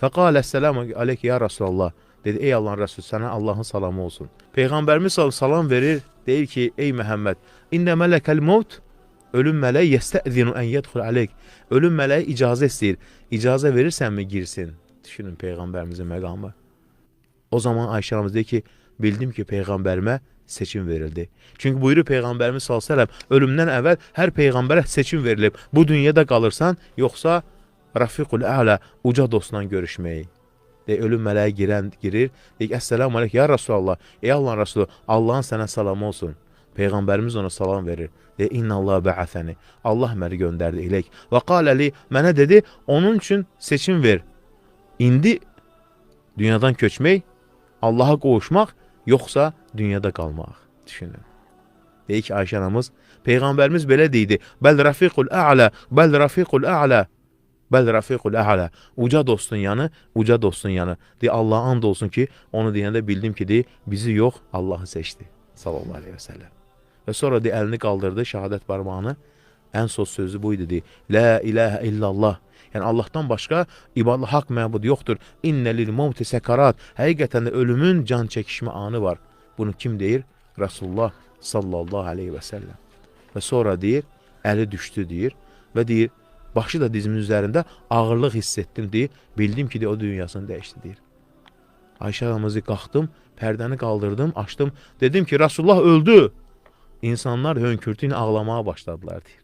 Fəqalə əssəlamu aleyke ya Rasulallah. Dedi, ey Allahın Rəsulü, sənə Allahın salamı olsun. Peyğəmbərimiz salam verir, deyir ki, ey Məhəmməd, İnnə mələkəl mevt, ölüm mələyi yəstəzinu ən yədxul aleyk. Ölüm mələyi icazə istəyir. İcazə verirsənmi girsin? Düşünün Peyğəmbərimizin məqamı. O zaman Ayşə anamız deyir ki, bildim ki, Peyğəmbərimə seçim verildi. Çünki buyurur Peyğəmbərimiz s.ə.v ölümdən əvvəl hər Peyğəmbərə seçim verilib. Bu dünyada qalırsan, yoxsa Rafiqul Əla uca dostla görüşməyi. Ölüm mələyi girir. Deyir, əssəlamu aleyk ya Rasulallah. Ey Allahın Rasulü, Allahın sənə salamı olsun. Peyğəmbərimiz ona salam verir. Deyir, İnnəllah bə'əthəni. Allah məni göndərdi ilək. Və qaləli, mənə dedi, onun üçün seçim ver. İndi dünyadan köçmək, Allaha qovuşmaq, yoxsa dünyada qalmaq. Düşünün. Deyir ki, Ayşə anamız, Peyğəmbərimiz belə deyildi. Bəl Rafiqul Ə'lə, bəl Rafiqul Ə'lə. Bəl Rafiqul Ə'lə. Uca dostun yanı, uca dostun yanı. Deyir, Allaha and olsun ki, onu deyəndə bildim ki, deyir, bizi yox, Allahı seçdi. Sallallahu aleyhi və səlləm. Və sonra deyir, əlini qaldırdı, şəhadət barmağını. Ən son sözü buydu, deyir, La ilahə illallah. Yəni, Allahdan başqa ibadlı haqq məbud yoxdur. İnnəlil mevti səkarat. Həqiqətən də ölümün can çəkişmə anı var. Bunu kim deyir? Rasulullah sallallahu aleyhi və səlləm. Və sonra deyir, əli düşdü deyir və deyir, başı da dizimin üzərində ağırlıq hiss etdim deyir. Bildim ki, deyir, o dünyasını dəyişdi deyir. Ayşə anamızı qalxdım, pərdəni qaldırdım, açdım. Dedim ki, Rasulullah öldü. İnsanlar hönkürtü ilə ağlamaya başladılar deyir.